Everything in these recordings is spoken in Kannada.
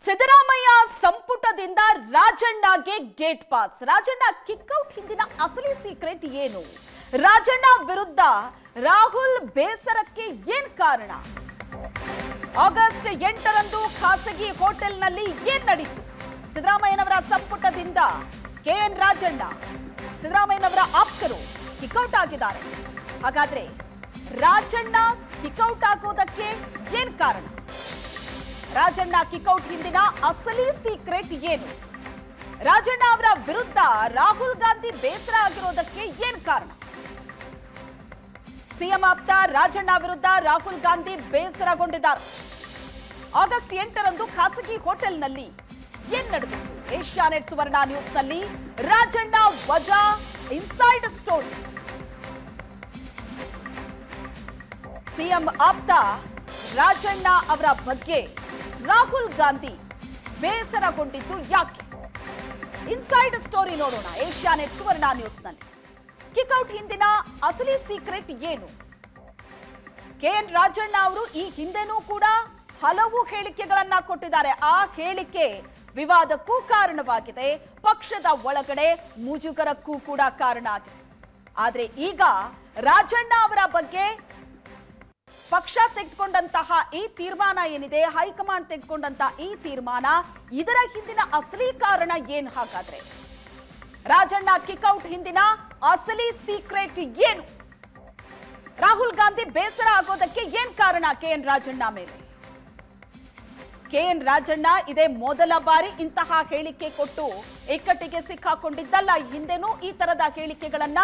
ಸಿದ್ದರಾಮಯ್ಯ ಸಂಪುಟದಿಂದ ರಾಜಣ್ಣಗೆ ಗೇಟ್ ಪಾಸ್. ರಾಜಣ್ಣ ಕಿಕ್ಔಟ್ ಹಿಂದಿನ ಅಸಲಿ ಸೀಕ್ರೆಟ್ ಏನು? ರಾಜಣ್ಣ ವಿರುದ್ಧ ರಾಹುಲ್ ಬೇಸರಕ್ಕೆ ಏನ್ ಕಾರಣ? ಆಗಸ್ಟ್ 8ರಂದು ಖಾಸಗಿ ಹೋಟೆಲ್ನಲ್ಲಿ ಏನ್ ನಡೀತು? ಸಿದ್ದರಾಮಯ್ಯನವರ ಸಂಪುಟದಿಂದ ಕೆಎನ್ ರಾಜಣ್ಣ, ಸಿದ್ದರಾಮಯ್ಯನವರ ಆಪ್ತರು ಕಿಕ್ಔಟ್ ಆಗಿದ್ದಾರೆ. ಹಾಗಾದ್ರೆ ರಾಜಣ್ಣ ಕಿಕ್ಔಟ್ ಆಗೋದಕ್ಕೆ ಏನ್ ಕಾರಣ? ರಾಜಣ್ಣ ಕಿಕ್ಔಟ್ ಹಿಂದಿನ ಅಸಲಿ ಸೀಕ್ರೆಟ್ ಏನು? ರಾಜಣ್ಣ ಅವರ ವಿರುದ್ಧ ರಾಹುಲ್ ಗಾಂಧಿ ಬೇಸರ ಆಗಿರೋದಕ್ಕೆ ಏನ್ ಕಾರಣ? ಸಿಎಂ ಆಪ್ತ ರಾಜಣ್ಣ ವಿರುದ್ಧ ರಾಹುಲ್ ಗಾಂಧಿ ಬೇಸರಗೊಂಡಿದ್ದಾರೆ. ಆಗಸ್ಟ್ 8ರಂದು ಖಾಸಗಿ ಹೋಟೆಲ್ನಲ್ಲಿ ಏನ್ ನಡೆದಿತ್ತು? ಏಷ್ಯಾನೆಟ್ ಸುವರ್ಣ ನ್ಯೂಸ್ನಲ್ಲಿ ರಾಜಣ್ಣ ವಜಾ ಇನ್ಸೈಡ್ ಸ್ಟೋರಿ. ಸಿಎಂ ಆಪ್ತ ರಾಜಣ್ಣ ಅವರ ಬಗ್ಗೆ ರಾಹುಲ್ ಗಾಂಧಿ ಬೇಸರಗೊಂಡಿದ್ದು ಯಾಕೆ? ಇನ್ಸೈಡ್ ಸ್ಟೋರಿ ನೋಡೋಣ ಏಷ್ಯಾನೆಟ್ ಸುವರ್ಣ ನ್ಯೂಸ್ನಲ್ಲಿ. ಕಿಕ್ಔಟ್ ಹಿಂದಿನ ಅಸಲಿ ಸೀಕ್ರೆಟ್ ಏನು? ಕೆಎನ್ ರಾಜಣ್ಣ ಅವರು ಈ ಹಿಂದೆನೂ ಕೂಡ ಹಲವು ಹೇಳಿಕೆಗಳನ್ನ ಕೊಟ್ಟಿದ್ದಾರೆ. ಆ ಹೇಳಿಕೆ ವಿವಾದಕ್ಕೂ ಕಾರಣವಾಗಿದೆ, ಪಕ್ಷದ ಒಳಗಡೆ ಮುಜುಗರಕ್ಕೂ ಕೂಡ ಕಾರಣ ಆಗಿದೆ. ಆದ್ರೆ ಈಗ ರಾಜಣ್ಣ ಅವರ ಬಗ್ಗೆ ಪಕ್ಷ ತೆಗೆದುಕೊಂಡಂತಹ ಈ ತೀರ್ಮಾನ ಏನಿದೆ, ಹೈಕಮಾಂಡ್ ತೆಗೆದುಕೊಂಡಂತಹ ಈ ತೀರ್ಮಾನ, ಇದರ ಹಿಂದಿನ ಅಸಲಿ ಕಾರಣ ಏನ್? ಹಾಗಾದ್ರೆ ರಾಜಣ್ಣ ಕಿಕ್ಔಟ್ ಹಿಂದಿನ ಅಸಲಿ ಸೀಕ್ರೆಟ್ ಏನು? ರಾಹುಲ್ ಗಾಂಧಿ ಬೇಸರ ಆಗೋದಕ್ಕೆ ಏನ್ ಕಾರಣ ಕೆಎನ್ ರಾಜಣ್ಣ ಮೇಲೆ? ಕೆಎನ್ ರಾಜಣ್ಣ ಇದೇ ಮೊದಲ ಬಾರಿ ಇಂತಹ ಹೇಳಿಕೆ ಕೊಟ್ಟು ಇಕ್ಕಟ್ಟಿಗೆ ಸಿಕ್ಕಾಕೊಂಡಿದ್ದಲ್ಲ. ಹಿಂದೆನೂ ಈ ತರದ ಹೇಳಿಕೆಗಳನ್ನ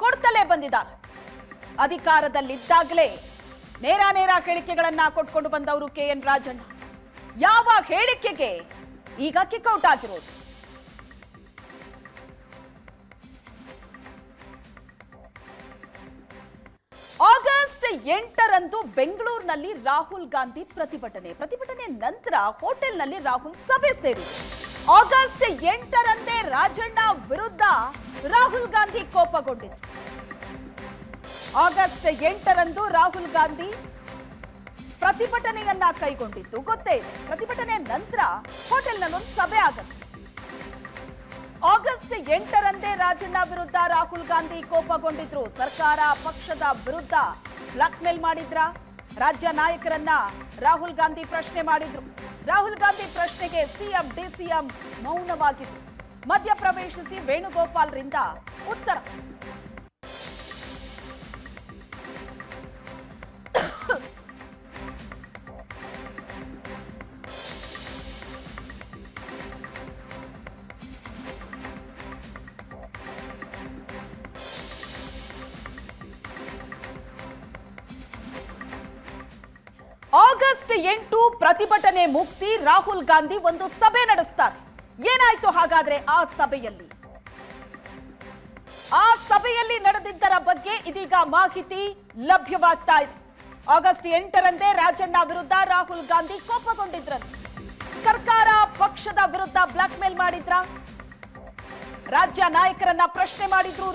ಕೊಡ್ತಲೇ ಬಂದಿದ್ದಾರೆ. ಅಧಿಕಾರದಲ್ಲಿದ್ದಾಗಲೇ ನೇರ ಹೇಳಿಕೆಗಳನ್ನ ಕೊಟ್ಕೊಂಡು ಬಂದವರು ಕೆಎನ್ ರಾಜಣ್ಣ. ಯಾವ ಹೇಳಿಕೆಗೆ ಈಗ ಕಿಕ್ಔಟ್ ಆಗಿರೋದು? ಆಗಸ್ಟ್ 8ರಂದು ಬೆಂಗಳೂರಿನಲ್ಲಿ ರಾಹುಲ್ ಗಾಂಧಿ ಪ್ರತಿಭಟನೆ ನಂತರ ಹೋಟೆಲ್ನಲ್ಲಿ ರಾಹುಲ್ ಸಭೆ ಸೇರಿದರು. ಆಗಸ್ಟ್ 8ರಂದೇ ರಾಜಣ್ಣ ವಿರುದ್ಧ ರಾಹುಲ್ ಗಾಂಧಿ ಕೋಪಗೊಂಡಿದ್ರು. ಆಗಸ್ಟ್ 8ರಂದು ರಾಹುಲ್ ಗಾಂಧಿ ಪ್ರತಿಭಟನೆಯನ್ನ ಕೈಗೊಂಡಿದ್ದು ಗೊತ್ತೇ ಇದೆ. ಪ್ರತಿಭಟನೆ ನಂತರ ಹೋಟೆಲ್ನಲ್ಲಿ ಒಂದು ಸಭೆ ಆಗುತ್ತೆ. ಆಗಸ್ಟ್ 8ರಂದೇ ರಾಜಣ್ಣ ವಿರುದ್ಧ ರಾಹುಲ್ ಗಾಂಧಿ ಕೋಪಗೊಂಡಿದ್ರು. ಸರ್ಕಾರ ಪಕ್ಷದ ವಿರುದ್ಧ ಬ್ಲಾಕ್ ಮೇಲ್ ಮಾಡಿದ್ರ? ರಾಜ್ಯ ನಾಯಕರನ್ನ ರಾಹುಲ್ ಗಾಂಧಿ ಪ್ರಶ್ನೆ ಮಾಡಿದ್ರು. ರಾಹುಲ್ ಗಾಂಧಿ ಪ್ರಶ್ನೆಗೆ ಸಿಎಂ ಡಿಸಿಎಂ ಮೌನವಾಗಿದ್ರು. ಮಧ್ಯಪ್ರವೇಶಿಸಿ ವೇಣುಗೋಪಾಲ್ರಿಂದ ಉತ್ತರ. ಆಗಸ್ಟ್ 8 ಪ್ರತಿಭಟನೆ ಮುಗಿಸಿ ರಾಹುಲ್ ಗಾಂಧಿ ಒಂದು ಸಭೆ ನಡೆಸ್ತಾರೆ. ಏನಾಯ್ತು ಹಾಗಾದ್ರೆ ಆ ಸಭೆಯಲ್ಲಿ ನಡೆದಿದ್ದರ ಬಗ್ಗೆ ಇದೀಗ ಮಾಹಿತಿ ಲಭ್ಯವಾಗ್ತಾ ಇದೆ. ಆಗಸ್ಟ್ 8ರಂದೇ ರಾಜಣ್ಣ ವಿರುದ್ಧ ರಾಹುಲ್ ಗಾಂಧಿ ಕೋಪಗೊಂಡಿದ್ರಂತೆ. ಸರ್ಕಾರ ಪಕ್ಷದ ವಿರುದ್ಧ ಬ್ಲಾಕ್ ಮೇಲ್ ಮಾಡಿದ್ರ? ರಾಜ್ಯ ನಾಯಕರನ್ನ ಪ್ರಶ್ನೆ ಮಾಡಿದ್ರು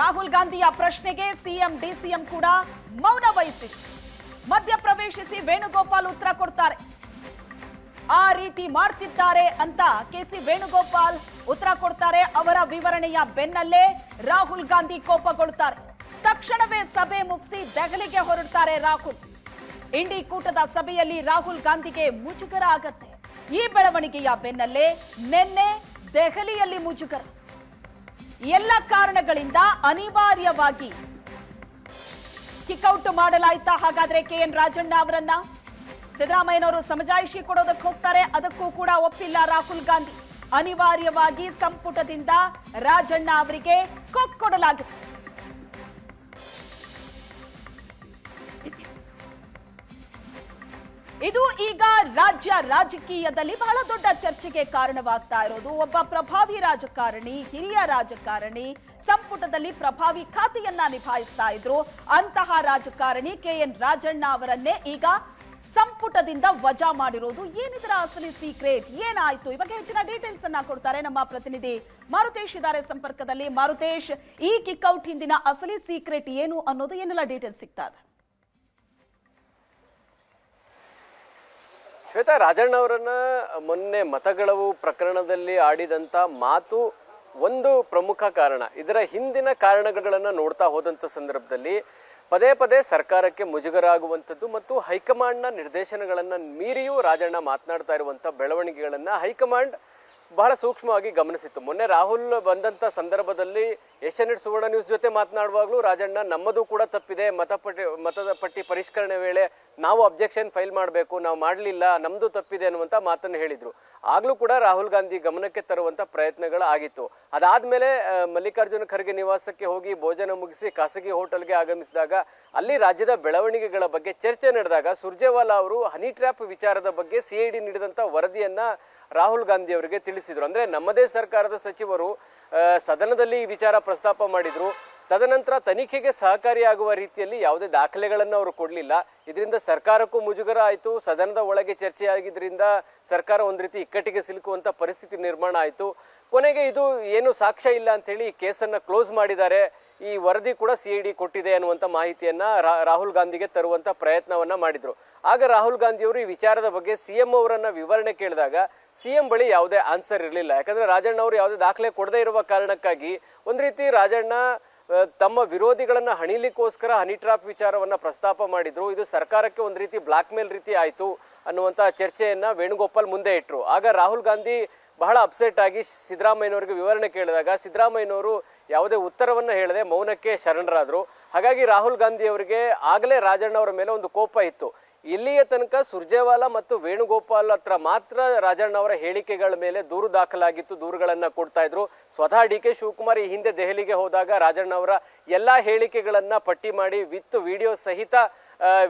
ರಾಹುಲ್ ಗಾಂಧಿಯ ಪ್ರಶ್ನೆಗೆ ಸಿಎಂ ಡಿಸಿಎಂ ಕೂಡ ಮೌನ ವಹಿಸಿದ್ರು. ಮಧ್ಯಪ್ರವೇಶಿಸಿ ವೇಣುಗೋಪಾಲ್ ಉತ್ತರ ಕೊಡ್ತಾರೆ. ಆ ರೀತಿ ಮಾಡ್ತಿದ್ದಾರೆ ಅಂತ ಕೆಸಿ ವೇಣುಗೋಪಾಲ್ ಉತ್ತರ ಕೊಡ್ತಾರೆ. ಅವರ ವಿವರಣೆಯ ಬೆನ್ನಲ್ಲೇ ರಾಹುಲ್ ಗಾಂಧಿ ಕೋಪಗೊಳ್ತಾರೆ. ತಕ್ಷಣವೇ ಸಭೆ ಮುಗಿಸಿ ದೆಹಲಿಗೆ ಹೊರಡ್ತಾರೆ ರಾಹುಲ್. ಇಂಡಿ ಕೂಟದ ಸಭೆಯಲ್ಲಿ ರಾಹುಲ್ ಗಾಂಧಿಗೆ ಮುಜುಗರ ಆಗತ್ತೆ. ಈ ಬೆಳವಣಿಗೆಯ ಬೆನ್ನಲ್ಲೇ ನಿನ್ನೆ ದೆಹಲಿಯಲ್ಲಿ ಮುಜುಗರ. ಎಲ್ಲ ಕಾರಣಗಳಿಂದ ಅನಿವಾರ್ಯವಾಗಿ ಕಿಕ್ಔಟ್ ಮಾಡಲಾಯ್ತಾ ಹಾಗಾದ್ರೆ ಕೆಎನ್ ರಾಜಣ್ಣ ಅವರನ್ನ? ಸಿದ್ದರಾಮಯ್ಯನವರು ಸಮಜಾಯಿಷಿ ಕೊಡೋದಕ್ಕೆ ಹೋಗ್ತಾರೆ, ಅದಕ್ಕೂ ಕೂಡ ಒಪ್ಪಿಲ್ಲ ರಾಹುಲ್ ಗಾಂಧಿ. ಅನಿವಾರ್ಯವಾಗಿ ಸಂಪುಟದಿಂದ ರಾಜಣ್ಣ ಅವರಿಗೆ ಕೊಡಲಾಗಿದೆ. ಇದು ಈಗ ರಾಜ್ಯ ರಾಜಕೀಯದಲ್ಲಿ ಬಹಳ ದೊಡ್ಡ ಚರ್ಚೆಗೆ ಕಾರಣವಾಗ್ತಾ ಇರೋದು. ಒಬ್ಬ ಪ್ರಭಾವಿ ರಾಜಕಾರಣಿ, ಹಿರಿಯ ರಾಜಕಾರಣಿ, ಸಂಪುಟದಲ್ಲಿ ಪ್ರಭಾವಿ ಖಾತೆಯನ್ನ ನಿಭಾಯಿಸ್ತಾ ಇದ್ರು. ಅಂತಹ ರಾಜಕಾರಣಿ ಕೆಎನ್ ರಾಜಣ್ಣ ಅವರನ್ನೇ ಈಗ ಸಂಪುಟದಿಂದ ವಜಾ ಮಾಡಿರೋದು. ಏನಿದರ ಅಸಲಿ ಸೀಕ್ರೆಟ್? ಏನಾಯ್ತು? ಇವಾಗ ಹೆಚ್ಚಿನ ಡೀಟೇಲ್ಸ್ ಅನ್ನ ಕೊಡ್ತಾರೆ ನಮ್ಮ ಪ್ರತಿನಿಧಿ ಮಾರುತೇಶ್ ಇದ್ದಾರೆ ಸಂಪರ್ಕದಲ್ಲಿ. ಮಾರುತೇಶ್, ಈ ಕಿಕ್ಔಟ್ ಹಿಂದಿನ ಅಸಲಿ ಸೀಕ್ರೆಟ್ ಏನು ಅನ್ನೋದು, ಏನೆಲ್ಲ ಡೀಟೇಲ್ಸ್ ಸಿಗ್ತಾ ಇದೆ? ಶ್ವೇತಾ, ರಾಜಣ್ಣ ಅವರನ್ನ ಮೊನ್ನೆ ಮತಗಳವು ಪ್ರಕರಣದಲ್ಲಿ ಆಡಿದಂತ ಮಾತು ಒಂದು ಪ್ರಮುಖ ಕಾರಣ. ಇದರ ಹಿಂದಿನ ಕಾರಣಗಳನ್ನು ನೋಡ್ತಾ ಹೋದಂಥ ಸಂದರ್ಭದಲ್ಲಿ ಪದೇ ಪದೇ ಸರ್ಕಾರಕ್ಕೆ ಮುಜುಗರ ಆಗುವಂಥದ್ದು ಮತ್ತು ಹೈಕಮಾಂಡ್ನ ನಿರ್ದೇಶನಗಳನ್ನು ಮೀರಿಯೂ ರಾಜಣ್ಣ ಮಾತನಾಡ್ತಾ ಇರುವಂಥ ಬೆಳವಣಿಗೆಗಳನ್ನು ಹೈಕಮಾಂಡ್ ಬಹಳ ಸೂಕ್ಷ್ಮವಾಗಿ ಗಮನಿಸಿತ್ತು. ಮೊನ್ನೆ ರಾಹುಲ್ ಬಂದಂಥ ಸಂದರ್ಭದಲ್ಲಿ ಏಷ್ಯಾನೆಟ್ ಸುವರ್ಣ ನ್ಯೂಸ್ ಜೊತೆ ಮಾತನಾಡುವಾಗಲೂ ರಾಜಣ್ಣ ನಮ್ಮದು ಕೂಡ ತಪ್ಪಿದೆ, ಮತದ ಪಟ್ಟಿ ಪರಿಷ್ಕರಣೆ ವೇಳೆ ನಾವು ಅಬ್ಜೆಕ್ಷನ್ ಫೈಲ್ ಮಾಡಬೇಕು, ನಾವು ಮಾಡಲಿಲ್ಲ, ನಮ್ಮದು ತಪ್ಪಿದೆ ಅನ್ನುವಂಥ ಮಾತನ್ನು ಹೇಳಿದರು. ಆಗಲೂ ಕೂಡ ರಾಹುಲ್ ಗಾಂಧಿ ಗಮನಕ್ಕೆ ತರುವಂಥ ಪ್ರಯತ್ನಗಳು ಆಗಿತ್ತು. ಅದಾದಮೇಲೆ ಮಲ್ಲಿಕಾರ್ಜುನ ಖರ್ಗೆ ನಿವಾಸಕ್ಕೆ ಹೋಗಿ ಭೋಜನ ಮುಗಿಸಿ ಖಾಸಗಿ ಹೋಟೆಲ್ಗೆ ಆಗಮಿಸಿದಾಗ ಅಲ್ಲಿ ರಾಜ್ಯದ ಬೆಳವಣಿಗೆಗಳ ಬಗ್ಗೆ ಚರ್ಚೆ ನಡೆದಾಗ ಸುರ್ಜೇವಾಲಾ ಅವರು ಹನಿ ಟ್ರ್ಯಾಪ್ ವಿಚಾರದ ಬಗ್ಗೆ CID ನೀಡಿದಂಥ ವರದಿಯನ್ನು ರಾಹುಲ್ ಗಾಂಧಿ ಅವರಿಗೆ ತಿಳಿಸಿದರು. ಅಂದರೆ ನಮ್ಮದೇ ಸರ್ಕಾರದ ಸಚಿವರು ಸದನದಲ್ಲಿ ಈ ವಿಚಾರ ಪ್ರಸ್ತಾಪ ಮಾಡಿದರು. ತದನಂತರ ತನಿಖೆಗೆ ಸಹಕಾರಿಯಾಗುವ ರೀತಿಯಲ್ಲಿ ಯಾವುದೇ ದಾಖಲೆಗಳನ್ನು ಅವರು ಕೊಡಲಿಲ್ಲ. ಇದರಿಂದ ಸರ್ಕಾರಕ್ಕೂ ಮುಜುಗರ ಆಯಿತು. ಸದನದ ಒಳಗೆ ಚರ್ಚೆ ಆಗಿದ್ದರಿಂದ ಸರ್ಕಾರ ಒಂದು ರೀತಿ ಇಕ್ಕಟ್ಟಿಗೆ ಸಿಲುಕುವಂಥ ಪರಿಸ್ಥಿತಿ ನಿರ್ಮಾಣ ಆಯಿತು. ಕೊನೆಗೆ ಇದು ಏನು ಸಾಕ್ಷ್ಯ ಇಲ್ಲ ಅಂಥೇಳಿ ಈ ಕೇಸನ್ನು ಕ್ಲೋಸ್ ಮಾಡಿದ್ದಾರೆ. ಈ ವರದಿ ಕೂಡ CID ಕೊಟ್ಟಿದೆ ಅನ್ನುವಂಥ ಮಾಹಿತಿಯನ್ನು ರಾಹುಲ್ ಗಾಂಧಿಗೆ ತರುವಂಥ ಪ್ರಯತ್ನವನ್ನು ಮಾಡಿದರು. ಆಗ ರಾಹುಲ್ ಗಾಂಧಿಯವರು ಈ ವಿಚಾರದ ಬಗ್ಗೆ CM ಅವರನ್ನು ವಿವರಣೆ ಕೇಳಿದಾಗ CM ಬಳಿ ಯಾವುದೇ ಆನ್ಸರ್ ಇರಲಿಲ್ಲ. ಯಾಕಂದರೆ ರಾಜಣ್ಣ ಅವರು ಯಾವುದೇ ದಾಖಲೆ ಕೊಡದೇ ಇರುವ ಕಾರಣಕ್ಕಾಗಿ ಒಂದು ರೀತಿ ರಾಜಣ್ಣ ತಮ್ಮ ವಿರೋಧಿಗಳನ್ನು ಹಣಿಲಿಕ್ಕೋಸ್ಕರ ಹನಿ ಟ್ರಾಪ್ ವಿಚಾರವನ್ನು ಪ್ರಸ್ತಾಪ ಮಾಡಿದ್ರು. ಇದು ಸರ್ಕಾರಕ್ಕೆ ಒಂದು ರೀತಿ ಬ್ಲಾಕ್ ಮೇಲ್ ರೀತಿ ಆಯಿತು ಅನ್ನುವಂಥ ಚರ್ಚೆಯನ್ನು ವೇಣುಗೋಪಾಲ್ ಮುಂದೆ ಇಟ್ಟರು. ಆಗ ರಾಹುಲ್ ಗಾಂಧಿ ಬಹಳ ಅಪ್ಸೆಟ್ ಆಗಿ ಸಿದ್ದರಾಮಯ್ಯನವರಿಗೆ ವಿವರಣೆ ಕೇಳಿದಾಗ ಸಿದ್ದರಾಮಯ್ಯನವರು ಯಾವುದೇ ಉತ್ತರವನ್ನು ಹೇಳದೆ ಮೌನಕ್ಕೆ ಶರಣರಾದರು. ಹಾಗಾಗಿ ರಾಹುಲ್ ಗಾಂಧಿ ಅವರಿಗೆ ಆಗಲೇ ರಾಜಣ್ಣ ಅವರ ಮೇಲೆ ಒಂದು ಕೋಪ ಇತ್ತು. ಇಲ್ಲಿಯ ತನಕ ಸುರ್ಜೇವಾಲಾ ಮತ್ತು ವೇಣುಗೋಪಾಲ್ ಹತ್ರ ಮಾತ್ರ ರಾಜಣ್ಣ ಅವರ ಹೇಳಿಕೆಗಳ ಮೇಲೆ ದೂರು ದಾಖಲಾಗಿತ್ತು, ದೂರುಗಳನ್ನು ಕೊಡ್ತಾ ಇದ್ರು. ಸ್ವತಃ DK ಶಿವಕುಮಾರ್ ಈ ಹಿಂದೆ ದೆಹಲಿಗೆ ಹೋದಾಗ ರಾಜಣ್ಣ ಅವರ ಎಲ್ಲ ಹೇಳಿಕೆಗಳನ್ನು ಪಟ್ಟಿ ಮಾಡಿ ವಿತ್ ವಿಡಿಯೋ ಸಹಿತ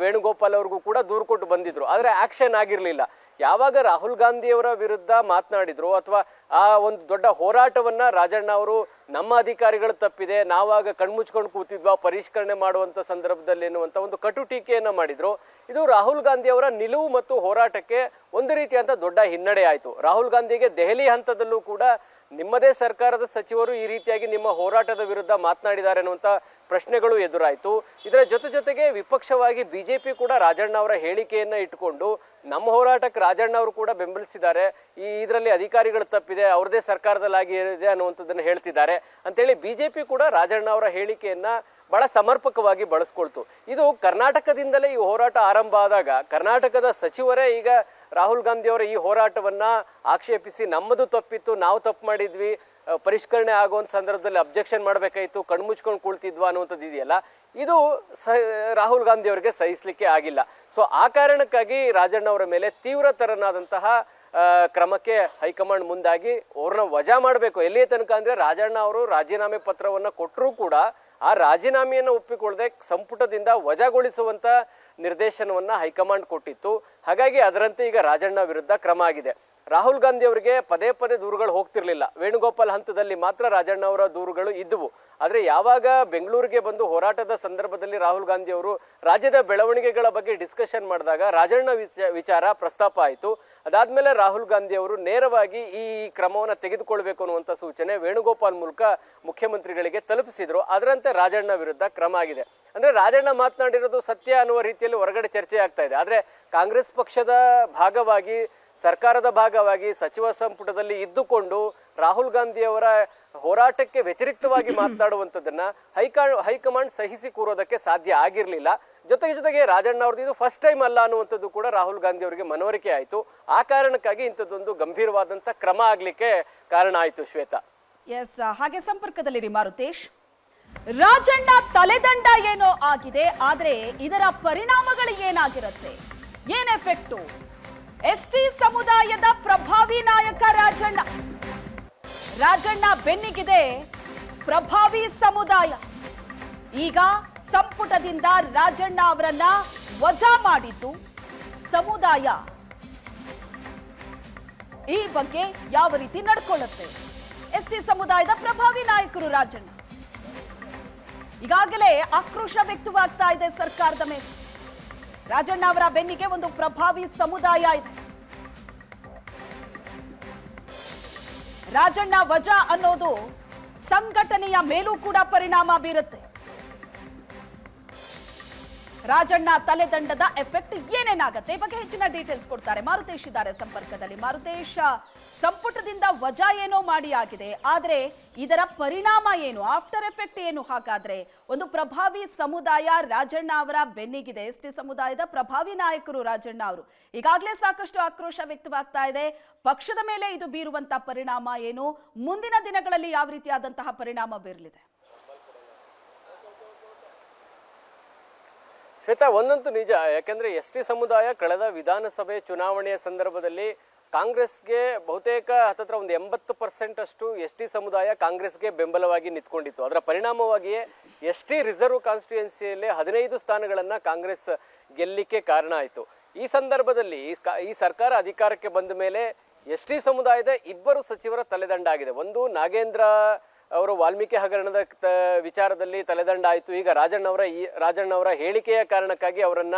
ವೇಣುಗೋಪಾಲ್ ಅವ್ರಿಗೂ ಕೂಡ ದೂರು ಕೊಟ್ಟು ಬಂದಿದ್ರು. ಆದರೆ ಆಕ್ಷನ್ ಆಗಿರಲಿಲ್ಲ. ಯಾವಾಗ ರಾಹುಲ್ ಗಾಂಧಿಯವರ ವಿರುದ್ಧ ಮಾತನಾಡಿದ್ರು ಅಥವಾ ಆ ಒಂದು ದೊಡ್ಡ ಹೋರಾಟವನ್ನು ರಾಜಣ್ಣ ಅವರು ನಮ್ಮ ಅಧಿಕಾರಿಗಳು ತಪ್ಪಿದೆ, ನಾವಾಗ ಕಣ್ಮುಚ್ಕೊಂಡು ಕೂತಿದ್ವಾ ಪರಿಷ್ಕರಣೆ ಮಾಡುವಂಥ ಸಂದರ್ಭದಲ್ಲಿ ಎನ್ನುವಂಥ ಒಂದು ಕಟು ಟೀಕೆಯನ್ನು ಮಾಡಿದ್ರು. ಇದು ರಾಹುಲ್ ಗಾಂಧಿ ಅವರ ನಿಲುವು ಮತ್ತು ಹೋರಾಟಕ್ಕೆ ಒಂದು ರೀತಿಯಂಥ ದೊಡ್ಡ ಹಿನ್ನಡೆ ಆಯಿತು. ರಾಹುಲ್ ಗಾಂಧಿಗೆ ದೆಹಲಿ ಹಂತದಲ್ಲೂ ಕೂಡ ನಿಮ್ಮದೇ ಸರ್ಕಾರದ ಸಚಿವರು ಈ ರೀತಿಯಾಗಿ ನಿಮ್ಮ ಹೋರಾಟದ ವಿರುದ್ಧ ಮಾತನಾಡಿದ್ದಾರೆ ಅನ್ನುವಂಥ ಪ್ರಶ್ನೆಗಳು ಎದುರಾಯಿತು. ಇದರ ಜೊತೆಗೆ ವಿಪಕ್ಷವಾಗಿ BJP ಕೂಡ ರಾಜಣ್ಣ ಅವರ ಹೇಳಿಕೆಯನ್ನು ಇಟ್ಟುಕೊಂಡು ನಮ್ಮ ಹೋರಾಟಕ್ಕೆ ರಾಜಣ್ಣ ಅವರು ಕೂಡ ಬೆಂಬಲಿಸಿದ್ದಾರೆ, ಇದರಲ್ಲಿ ಅಧಿಕಾರಿಗಳು ತಪ್ಪಿದೆ, ಅವ್ರದೇ ಸರ್ಕಾರದಲ್ಲಿ ಇದೆ ಅನ್ನುವಂಥದ್ದನ್ನು ಹೇಳ್ತಿದ್ದಾರೆ ಅಂತೇಳಿ BJP ಕೂಡ ರಾಜಣ್ಣ ಅವರ ಹೇಳಿಕೆಯನ್ನು ಬಹಳ ಸಮರ್ಪಕವಾಗಿ ಬಳಸ್ಕೊಳ್ತು. ಇದು ಕರ್ನಾಟಕದಿಂದಲೇ ಈ ಹೋರಾಟ ಆರಂಭ ಆದಾಗ ಕರ್ನಾಟಕದ ಸಚಿವರೇ ಈಗ ರಾಹುಲ್ ಗಾಂಧಿ ಅವರ ಈ ಹೋರಾಟವನ್ನ ಆಕ್ಷೇಪಿಸಿ ನಮ್ಮದು ತಪ್ಪಿತ್ತು, ನಾವು ತಪ್ಪು ಮಾಡಿದ್ವಿ, ಪರಿಷ್ಕರಣೆ ಆಗುವಂಥ ಸಂದರ್ಭದಲ್ಲಿ ಅಬ್ಜೆಕ್ಷನ್ ಮಾಡಬೇಕಾಯಿತು, ಕಣ್ಮುಚ್ಕೊಂಡು ಕುಳ್ತಿದ್ವಾ ಅನ್ನುವಂಥದ್ದು ಇದೆಯಲ್ಲ, ಇದು ರಾಹುಲ್ ಗಾಂಧಿ ಅವರಿಗೆ ಸಹಿಸಲಿಕ್ಕೆ ಆಗಿಲ್ಲ. ಸೊ ಆ ಕಾರಣಕ್ಕಾಗಿ ರಾಜಣ್ಣ ಅವರ ಮೇಲೆ ತೀವ್ರತರನಾದಂತಹ ಕ್ರಮಕ್ಕೆ ಹೈಕಮಾಂಡ್ ಮುಂದಾಗಿ ಅವ್ರನ್ನ ವಜಾ ಮಾಡಬೇಕು. ಎಲ್ಲಿಯ ತನಕ ಅಂದರೆ ರಾಜಣ್ಣ ಅವರು ರಾಜೀನಾಮೆ ಪತ್ರವನ್ನು ಕೊಟ್ಟರೂ ಕೂಡ ಆ ರಾಜೀನಾಮೆಯನ್ನು ಒಪ್ಪಿಕೊಳ್ಳದೆ ಸಂಪುಟದಿಂದ ವಜಾಗೊಳಿಸುವಂಥ ನಿರ್ದೇಶನವನ್ನು ಹೈಕಮಾಂಡ್ ಕೊಟ್ಟಿತ್ತು. ಹಾಗಾಗಿ ಅದರಂತೆ ಈಗ ರಾಜಣ್ಣ ವಿರುದ್ಧ ಕ್ರಮ ಆಗಿದೆ. ರಾಹುಲ್ ಗಾಂಧಿ ಅವರಿಗೆ ಪದೇ ಪದೇ ದೂರುಗಳು ಹೋಗ್ತಿರ್ಲಿಲ್ಲ. ವೇಣುಗೋಪಾಲ್ ಹಂತದಲ್ಲಿ ಮಾತ್ರ ರಾಜಣ್ಣ ಅವರ ದೂರುಗಳು ಇದ್ದುವು. ಆದರೆ ಯಾವಾಗ ಬೆಂಗಳೂರಿಗೆ ಬಂದು ಹೋರಾಟದ ಸಂದರ್ಭದಲ್ಲಿ ರಾಹುಲ್ ಗಾಂಧಿ ಅವರು ರಾಜ್ಯದ ಬೆಳವಣಿಗೆಗಳ ಬಗ್ಗೆ ಡಿಸ್ಕಷನ್ ಮಾಡಿದಾಗ ರಾಜಣ್ಣ ವಿಚಾರ ಪ್ರಸ್ತಾಪ ಆಯಿತು. ಅದಾದಮೇಲೆ ರಾಹುಲ್ ಗಾಂಧಿ ಅವರು ನೇರವಾಗಿ ಈ ಕ್ರಮವನ್ನು ತೆಗೆದುಕೊಳ್ಬೇಕು ಅನ್ನುವಂಥ ಸೂಚನೆ ವೇಣುಗೋಪಾಲ್ ಮೂಲಕ ಮುಖ್ಯಮಂತ್ರಿಗಳಿಗೆ ತಲುಪಿಸಿದ್ರು. ಅದರಂತೆ ರಾಜಣ್ಣ ವಿರುದ್ಧ ಕ್ರಮ ಆಗಿದೆ. ಅಂದರೆ ರಾಜಣ್ಣ ಮಾತನಾಡಿರೋದು ಸತ್ಯ ಅನ್ನುವ ರೀತಿಯಲ್ಲಿ ಹೊರಗಡೆ ಚರ್ಚೆ ಆಗ್ತಾ ಇದೆ. ಆದರೆ ಕಾಂಗ್ರೆಸ್ ಪಕ್ಷದ ಭಾಗವಾಗಿ, ಸರ್ಕಾರದ ಭಾಗವಾಗಿ ಸಚಿವ ಸಂಪುಟದಲ್ಲಿ ಇದ್ದುಕೊಂಡು ರಾಹುಲ್ ಗಾಂಧಿ ಅವರ ಹೋರಾಟಕ್ಕೆ ವ್ಯತಿರಿಕ್ತವಾಗಿ ಮಾತನಾಡುವಂಥದ್ದನ್ನ ಹೈಕಮಾಂಡ್ ಸಹಿಸಿ ಕೂರೋದಕ್ಕೆ ಸಾಧ್ಯ ಆಗಿರಲಿಲ್ಲ. ಜೊತೆಗೆ ರಾಜಣ್ಣ ಅವ್ರದ್ದು ಇದು ಫಸ್ಟ್ ಟೈಮ್ ಅಲ್ಲ ಅನ್ನುವಂಥದ್ದು ಕೂಡ ರಾಹುಲ್ ಗಾಂಧಿ ಅವರಿಗೆ ಮನವರಿಕೆ ಆಯಿತು. ಆ ಕಾರಣಕ್ಕಾಗಿ ಇಂಥದ್ದೊಂದು ಗಂಭೀರವಾದಂಥ ಕ್ರಮ ಆಗಲಿಕ್ಕೆ ಕಾರಣ ಆಯಿತು. ಶ್ವೇತಾ, ಎಸ್, ಹಾಗೆ ಸಂಪರ್ಕದಲ್ಲಿರಿ ಮಾರುತೇಶ್. ರಾಜಣ್ಣ ತಲೆದಂಡ ಏನೋ ಆಗಿದೆ, ಆದ್ರೆ ಇದರ ಪರಿಣಾಮಗಳು ಏನಾಗಿರುತ್ತೆ, ಏನ್ ಎಫೆಕ್ಟು? ST ಸಮುದಾಯದ ಪ್ರಭಾವಿ ನಾಯಕ ರಾಜಣ್ಣ ಬೆನ್ನಿಗಿದೆ ಪ್ರಭಾವಿ ಸಮುದಾಯ. ಈಗ ಸಂಪುಟದಿಂದ ರಾಜಣ್ಣ ಅವರನ್ನ ವಜಾ ಮಾಡಿದ್ದು ಸಮುದಾಯ ಈ ಬಗ್ಗೆ ಯಾವ ರೀತಿ ನಡ್ಕೊಳ್ಳುತ್ತೆ? ST ಸಮುದಾಯದ ಪ್ರಭಾವಿ ನಾಯಕರು ರಾಜಣ್ಣ ಈಗಾಗಲೇ ಆಕ್ರೋಶ ವ್ಯಕ್ತವಾಗ್ತಾ ಇದೆ ಸರ್ಕಾರದ ಮೇಲೆ. ರಾಜಣ್ಣ ಅವರ ಬೆನ್ನಿಗೆ ಒಂದು ಪ್ರಭಾವಿ ಸಮುದಾಯ ಇದೆ. ರಾಜಣ್ಣ ವಜಾ ಅನ್ನೋದು ಸಂಘಟನೆಯ ಮೇಲೂ ಕೂಡ ಪರಿಣಾಮ ಬೀರುತ್ತೆ. ರಾಜಣ್ಣ ತಲೆದಂಡದ ಎಫೆಕ್ಟ್ ಏನೇನಾಗತ್ತೆ ಈ ಬಗ್ಗೆ ಹೆಚ್ಚಿನ ಡೀಟೇಲ್ಸ್ ಕೊಡ್ತಾರೆ ಮಾರುತೇಶ್ ಇದ್ದಾರೆ ಸಂಪರ್ಕದಲ್ಲಿ. ಮಾರುತೇಶ್, ಸಂಪುಟದಿಂದ ವಜಾ ಏನೋ ಮಾಡಿ ಆಗಿದೆ, ಆದ್ರೆ ಇದರ ಪರಿಣಾಮ ಏನು, ಆಫ್ಟರ್ ಎಫೆಕ್ಟ್ ಏನು? ಹಾಗಾದ್ರೆ ಒಂದು ಪ್ರಭಾವಿ ಸಮುದಾಯ ರಾಜಣ್ಣ ಅವರ ಬೆನ್ನಿಗಿದೆ. ಎಸ್ಟಿ ಸಮುದಾಯದ ಪ್ರಭಾವಿ ನಾಯಕರು ರಾಜಣ್ಣ ಅವರು. ಈಗಾಗಲೇ ಸಾಕಷ್ಟು ಆಕ್ರೋಶ ವ್ಯಕ್ತವಾಗ್ತಾ ಇದೆ. ಪಕ್ಷದ ಮೇಲೆ ಇದು ಬೀರುವಂತ ಪರಿಣಾಮ ಏನು, ಮುಂದಿನ ದಿನಗಳಲ್ಲಿ ಯಾವ ರೀತಿಯಾದಂತಹ ಪರಿಣಾಮ ಬೀರಲಿದೆ? ಶ್ವೇತಾ, ಒಂದಂತೂ ನಿಜ. ಯಾಕೆಂದ್ರೆ ಎಸ್ಟಿ ಸಮುದಾಯ ಕಳೆದ ವಿಧಾನಸಭೆ ಚುನಾವಣೆಯ ಸಂದರ್ಭದಲ್ಲಿ ಕಾಂಗ್ರೆಸ್ಗೆ ಬಹುತೇಕ ಹತ್ತತ್ರ ಒಂದು 80% ಅಷ್ಟು ಎಸ್ಟಿ ಸಮುದಾಯ ಕಾಂಗ್ರೆಸ್ಗೆ ಬೆಂಬಲವಾಗಿ ನಿಂತ್ಕೊಂಡಿತ್ತು. ಅದರ ಪರಿಣಾಮವಾಗಿಯೇ ಎಸ್ಟಿ ರಿಸರ್ವ್ ಕಾನ್ಸ್ಟಿಟ್ಯೂಯೆನ್ಸಿಯಲ್ಲಿ 15 ಸ್ಥಾನಗಳನ್ನ ಕಾಂಗ್ರೆಸ್ ಗೆಲ್ಲಿಕ್ಕೆ ಕಾರಣ ಆಯಿತು. ಈ ಸಂದರ್ಭದಲ್ಲಿ ಈ ಸರ್ಕಾರ ಅಧಿಕಾರಕ್ಕೆ ಬಂದ ಮೇಲೆ ಎಸ್ಟಿ ಸಮುದಾಯದ 2 ಸಚಿವರ ತಲೆದಂಡ ಆಗಿದೆ. ಒಂದು ನಾಗೇಂದ್ರ ಅವರು ವಾಲ್ಮೀಕಿ ಹಗರಣದ ವಿಚಾರದಲ್ಲಿ ತಲೆದಂಡ ಆಯಿತು. ಈಗ ರಾಜಣ್ಣ ಅವರ ಹೇಳಿಕೆಯ ಕಾರಣಕ್ಕಾಗಿ ಅವರನ್ನ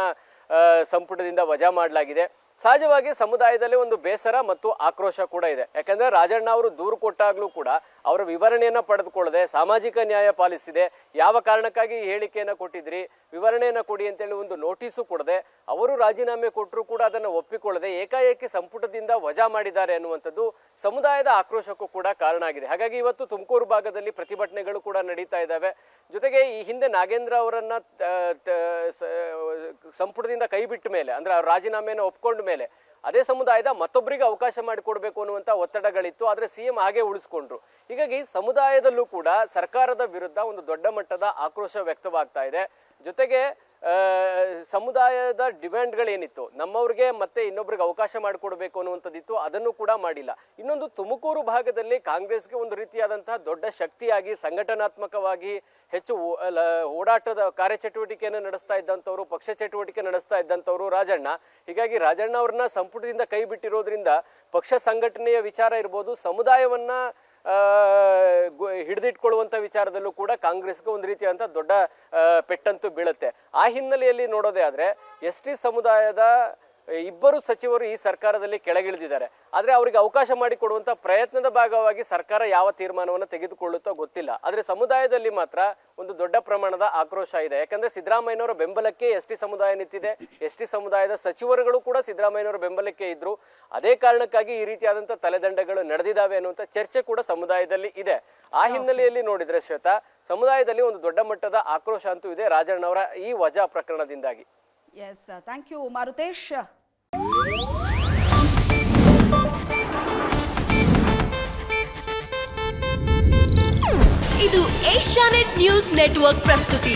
ಸಂಪುಟದಿಂದ ವಜಾ ಮಾಡಲಾಗಿದೆ. ಸಹಜವಾಗಿ ಸಮುದಾಯದಲ್ಲಿ ಒಂದು ಬೇಸರ ಮತ್ತು ಆಕ್ರೋಶ ಕೂಡ ಇದೆ. ಯಾಕಂದ್ರೆ ರಾಜಣ್ಣ ಅವರು ದೂರು ಕೊಟ್ಟಾಗ್ಲೂ ಕೂಡ ಅವರ ವಿವರಣೆಯನ್ನ ಪಡೆದುಕೊಳ್ಳದೆ ಸಾಮಾಜಿಕ ನ್ಯಾಯ ಪಾಲಿಸಿದೆ, ಯಾವ ಕಾರಣಕ್ಕಾಗಿ ಈ ಹೇಳಿಕೆಯನ್ನ ಕೊಟ್ಟಿದ್ರಿ, ವಿವರಣೆಯನ್ನ ಕೊಡಿ ಅಂತೇಳಿ ಒಂದು ನೋಟಿಸು ಕೊಡದೆ ಅವರು ರಾಜೀನಾಮೆ ಕೊಟ್ಟರು ಕೂಡ ಅದನ್ನು ಒಪ್ಪಿಕೊಳ್ಳದೆ ಏಕಾಏಕಿ ಸಂಪುಟದಿಂದ ವಜಾ ಮಾಡಿದ್ದಾರೆ ಅನ್ನುವಂಥದ್ದು ಸಮುದಾಯದ ಆಕ್ರೋಶಕ್ಕೂ ಕೂಡ ಕಾರಣ ಆಗಿದೆ. ಹಾಗಾಗಿ ಇವತ್ತು ತುಮಕೂರು ಭಾಗದಲ್ಲಿ ಪ್ರತಿಭಟನೆಗಳು ಕೂಡ ನಡೀತಾ ಇದ್ದಾವೆ. ಜೊತೆಗೆ ಈ ಹಿಂದೆ ನಾಗೇಂದ್ರ ಅವರನ್ನ ಸಂಪುಟದಿಂದ ಕೈ ಬಿಟ್ಟ ಮೇಲೆ, ಅಂದ್ರೆ ಅವ್ರ ರಾಜೀನಾಮೆಯನ್ನು ಒಪ್ಕೊಂಡ ಮೇಲೆ ಅದೇ ಸಮುದಾಯದ ಮತ್ತೊಬ್ಬರಿಗೆ ಅವಕಾಶ ಮಾಡಿಕೊಡ್ಬೇಕು ಅನ್ನುವಂಥ ಒತ್ತಡಗಳಿತ್ತು. ಆದರೆ ಸಿಎಂ ಹಾಗೆ ಉಳಿಸ್ಕೊಂಡ್ರು. ಹೀಗಾಗಿ ಸಮುದಾಯದಲ್ಲೂ ಕೂಡ ಸರ್ಕಾರದ ವಿರುದ್ಧ ಒಂದು ದೊಡ್ಡ ಮಟ್ಟದ ಆಕ್ರೋಶ ವ್ಯಕ್ತವಾಗ್ತಾ ಇದೆ. ಜೊತೆಗೆ ಸಮುದಾಯದ ಡಿಮ್ಯಾಂಡ್ಗಳೇನಿತ್ತು, ನಮ್ಮವ್ರಿಗೆ ಮತ್ತೆ ಇನ್ನೊಬ್ರಿಗೆ ಅವಕಾಶ ಮಾಡಿಕೊಡ್ಬೇಕು ಅನ್ನುವಂಥದ್ದಿತ್ತು, ಅದನ್ನು ಕೂಡ ಮಾಡಿಲ್ಲ. ಇನ್ನೊಂದು, ತುಮಕೂರು ಭಾಗದಲ್ಲಿ ಕಾಂಗ್ರೆಸ್ಗೆ ಒಂದು ರೀತಿಯಾದಂತಹ ದೊಡ್ಡ ಶಕ್ತಿಯಾಗಿ ಸಂಘಟನಾತ್ಮಕವಾಗಿ ಹೆಚ್ಚು ಓಡಾಟದ ಕಾರ್ಯಚಟುವಟಿಕೆಯನ್ನು ನಡೆಸ್ತಾ ಇದ್ದಂಥವ್ರು, ಪಕ್ಷ ಚಟುವಟಿಕೆ ನಡೆಸ್ತಾ ಇದ್ದಂಥವ್ರು ರಾಜಣ್ಣ. ಹೀಗಾಗಿ ರಾಜಣ್ಣ ಅವ್ರನ್ನ ಸಂಪುಟದಿಂದ ಕೈ ಬಿಟ್ಟಿರೋದ್ರಿಂದ ಪಕ್ಷ ಸಂಘಟನೆಯ ವಿಚಾರ ಇರ್ಬೋದು, ಸಮುದಾಯವನ್ನ ಹಿಡಿದಿಟ್ಕೊಳ್ಳುವಂತ ವಿಚಾರದಲ್ಲೂ ಕೂಡ ಕಾಂಗ್ರೆಸ್ಗೆ ಒಂದು ರೀತಿಯಾದಂಥ ದೊಡ್ಡ ಪೆಟ್ಟಂತೂ ಬೀಳುತ್ತೆ. ಆ ಹಿನ್ನೆಲೆಯಲ್ಲಿ ನೋಡೋದೇ ಆದ್ರೆ ಎಸ್ಟಿ ಸಮುದಾಯದ 2 ಸಚಿವರು ಈ ಸರ್ಕಾರದಲ್ಲಿ ಕೆಳಗಿಳಿದಿದ್ದಾರೆ. ಆದ್ರೆ ಅವರಿಗೆ ಅವಕಾಶ ಮಾಡಿಕೊಡುವಂತ ಪ್ರಯತ್ನದ ಭಾಗವಾಗಿ ಸರ್ಕಾರ ಯಾವ ತೀರ್ಮಾನವನ್ನು ತೆಗೆದುಕೊಳ್ಳುತ್ತೋ ಗೊತ್ತಿಲ್ಲ. ಆದ್ರೆ ಸಮುದಾಯದಲ್ಲಿ ಮಾತ್ರ ಒಂದು ದೊಡ್ಡ ಪ್ರಮಾಣದ ಆಕ್ರೋಶ ಇದೆ. ಯಾಕಂದ್ರೆ ಸಿದ್ದರಾಮಯ್ಯನವರ ಬೆಂಬಲಕ್ಕೆ ಎಸ್ಟಿ ಸಮುದಾಯ ನಿಂತಿದೆ. ಎಸ್ಟಿ ಸಮುದಾಯದ ಸಚಿವರುಗಳು ಕೂಡ ಸಿದ್ದರಾಮಯ್ಯನವರ ಬೆಂಬಲಕ್ಕೆ ಇದ್ರು. ಅದೇ ಕಾರಣಕ್ಕಾಗಿ ಈ ರೀತಿಯಾದಂತಹ ತಲೆದಂಡಗಳು ನಡೆದಿದ್ದಾವೆ ಅನ್ನುವಂಥ ಚರ್ಚೆ ಕೂಡ ಸಮುದಾಯದಲ್ಲಿ ಇದೆ. ಆ ಹಿನ್ನೆಲೆಯಲ್ಲಿ ನೋಡಿದ್ರೆ ಶ್ವೇತಾ, ಸಮುದಾಯದಲ್ಲಿ ಒಂದು ದೊಡ್ಡ ಮಟ್ಟದ ಆಕ್ರೋಶ ಅಂತೂ ಇದೆ ರಾಜಣ್ಣವರ ಈ ವಜಾ ಪ್ರಕರಣದಿಂದಾಗಿ. Yes, thank you Marutesh. ಇದು ಏಷ್ಯಾನೆಟ್ ನ್ಯೂಸ್ ನೆಟ್ವರ್ಕ್ ಪ್ರಸ್ತುತಿ.